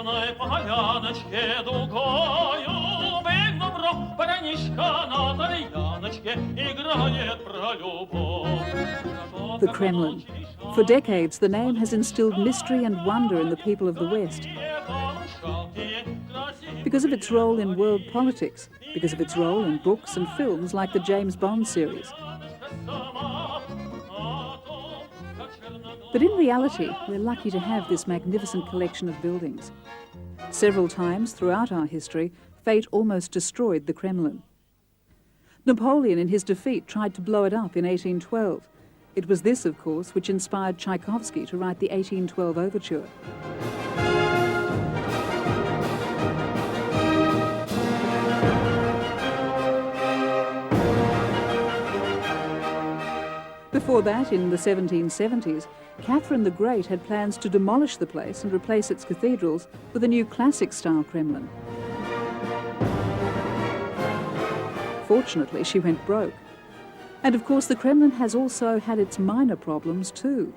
лесной поляночке дугою бегну враг, парнишка на тальяночке играет про любовь. The Kremlin. For decades, the name has instilled mystery and wonder in the people of the West. Because of its role in world politics, because of its role in books and films like the James Bond series. But in reality, we're lucky to have this magnificent collection of buildings. Several times throughout our history, fate almost destroyed the Kremlin. Napoleon, in his defeat, tried to blow it up in 1812. It was this, of course, which inspired Tchaikovsky to write the 1812 overture. Before that, in the 1770s, Catherine the Great had plans to demolish the place and replace its cathedrals with a new classic-style Kremlin. Fortunately, she went broke. And of course, the Kremlin has also had its minor problems too.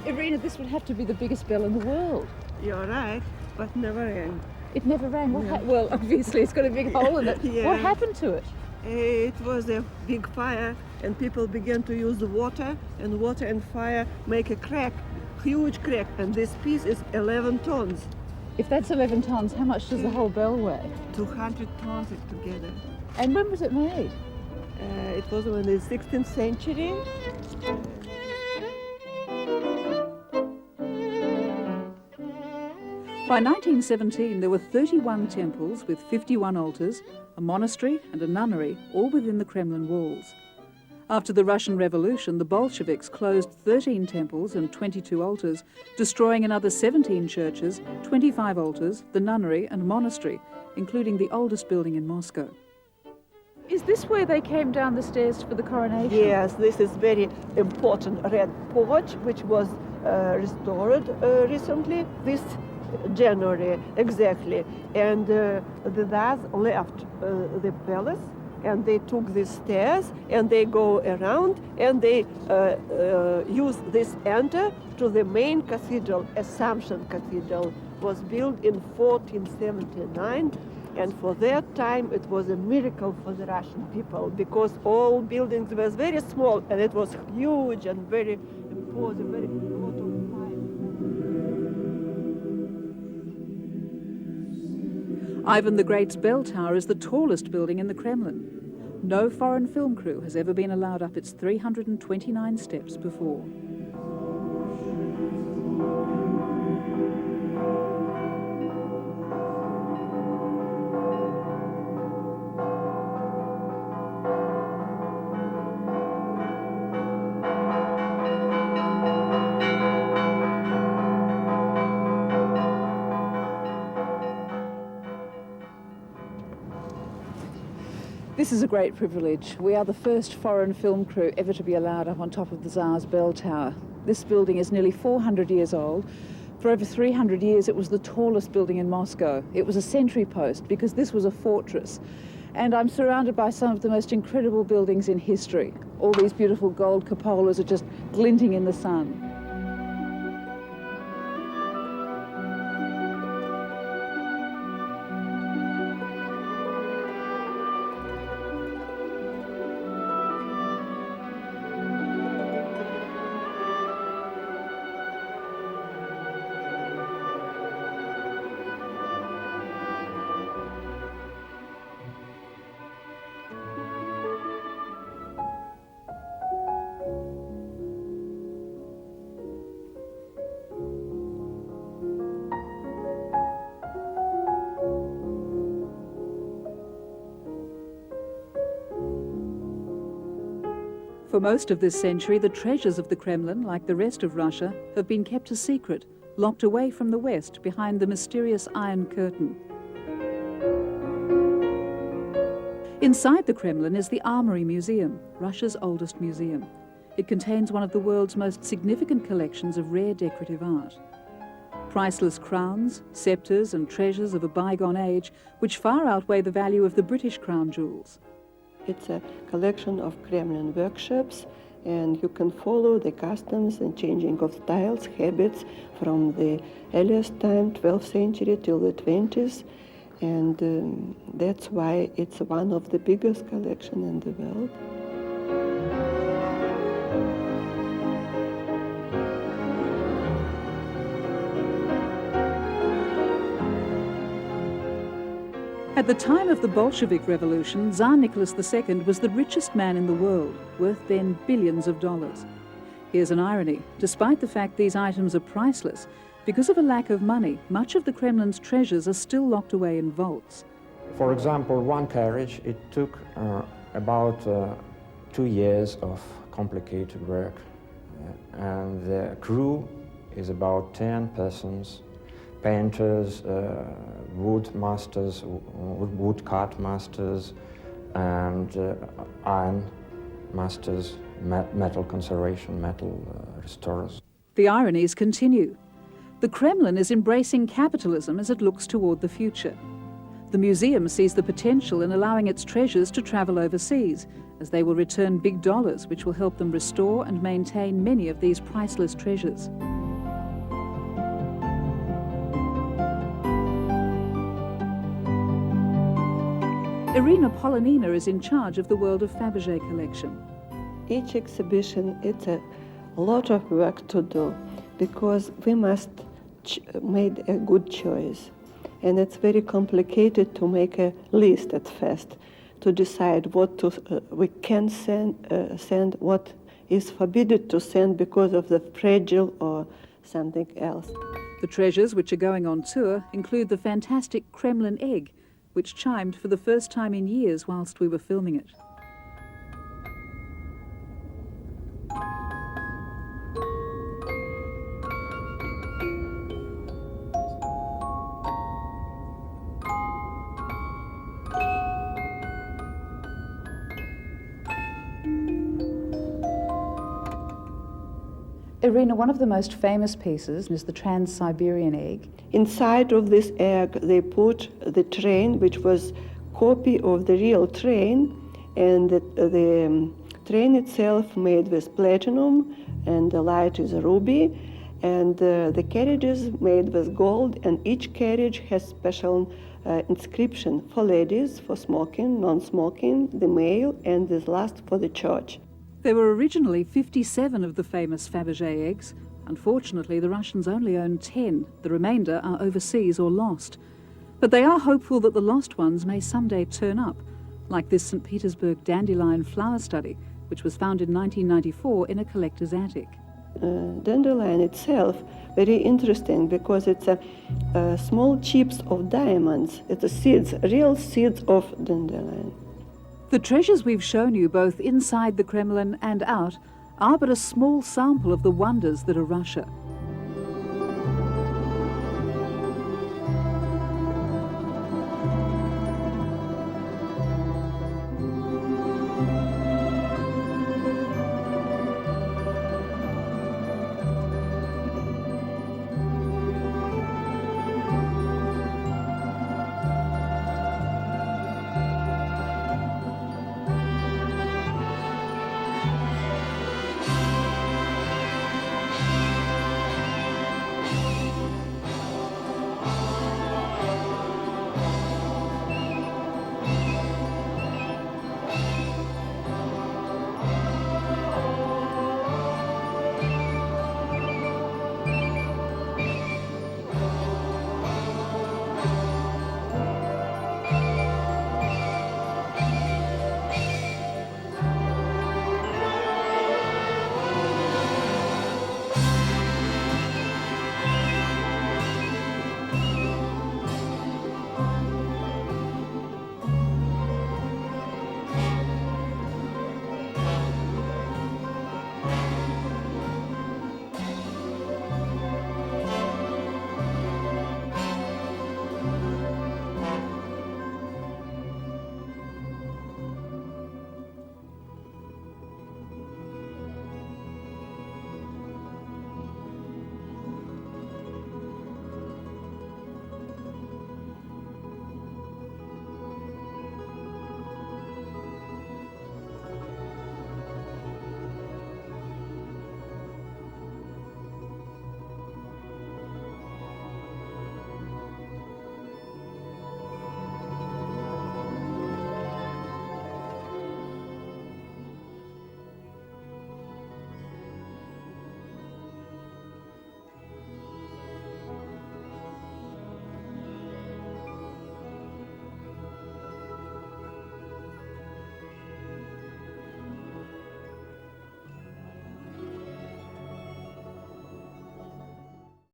Irina, this would have to be the biggest bell in the world. You're right, but never rang. It never rang? Well, obviously it's got a big hole in it. Yeah. What happened to it? It was a big fire, and people began to use the water, and water and fire make a crack, huge crack, and this piece is 11 tons. If that's 11 tons, how much does the whole bell weigh? 200 tons together. And when was it made? It was in the 16th century. By 1917, there were 31 temples with 51 altars, a monastery and a nunnery, all within the Kremlin walls. After the Russian Revolution, the Bolsheviks closed 13 temples and 22 altars, destroying another 17 churches, 25 altars, the nunnery and monastery, including the oldest building in Moscow. Is this where they came down the stairs for the coronation? Yes, this is very important red porch, which was restored recently, this January exactly. And the Tsars left the palace, and they took these stairs, and they go around, and they use this enter to the main cathedral. Assumption Cathedral was built in 1479. And for that time, it was a miracle for the Russian people, because all buildings were very small, and it was huge and very imposing, very lot of time. Ivan the Great's bell tower is the tallest building in the Kremlin. No foreign film crew has ever been allowed up its 329 steps before. This is a great privilege. We are the first foreign film crew ever to be allowed up on top of the Tsar's bell tower. This building is nearly 400 years old. For over 300 years, it was the tallest building in Moscow. It was a sentry post because this was a fortress. And I'm surrounded by some of the most incredible buildings in history. All these beautiful gold cupolas are just glinting in the sun. For most of this century, the treasures of the Kremlin, like the rest of Russia, have been kept a secret, locked away from the West behind the mysterious Iron Curtain. Inside the Kremlin is the Armory Museum, Russia's oldest museum. It contains one of the world's most significant collections of rare decorative art. Priceless crowns, sceptres and treasures of a bygone age which far outweigh the value of the British crown jewels. It's a collection of Kremlin workshops, and you can follow the customs and changing of styles, habits from the earliest time, 12th century till the 20th, and that's why it's one of the biggest collection in the world. At the time of the Bolshevik Revolution, Tsar Nicholas II was the richest man in the world, worth then billions of dollars. Here's an irony. Despite the fact these items are priceless, because of a lack of money, much of the Kremlin's treasures are still locked away in vaults. For example, one carriage, it took about 2 years of complicated work, and the crew is about 10 persons. Painters, wood masters, wood cut masters, and iron masters, metal conservation, metal restorers. The ironies continue. The Kremlin is embracing capitalism as it looks toward the future. The museum sees the potential in allowing its treasures to travel overseas, as they will return big dollars, which will help them restore and maintain many of these priceless treasures. Irina Polonina is in charge of the World of Fabergé collection. Each exhibition, it's a lot of work to do because we must make a good choice. And it's very complicated to make a list at first, to decide what we can send, what is forbidden to send because of the fragile or something else. The treasures which are going on tour include the fantastic Kremlin egg, which chimed for the first time in years whilst we were filming it. Irina, one of the most famous pieces is the Trans-Siberian egg. Inside of this egg, they put the train, which was copy of the real train, and the train itself made with platinum, and the light is a ruby, and the carriages made with gold, and each carriage has special inscription for ladies, for smoking, non-smoking, the male, and this last for the church. There were originally 57 of the famous Fabergé eggs. Unfortunately, the Russians only own 10. The remainder are overseas or lost. But they are hopeful that the lost ones may someday turn up, like this St. Petersburg dandelion flower study, which was found in 1994 in a collector's attic. Dandelion itself, very interesting because it's a small chips of diamonds. It's the seeds, real seeds of dandelion. The treasures we've shown you both inside the Kremlin and out are but a small sample of the wonders that are Russia.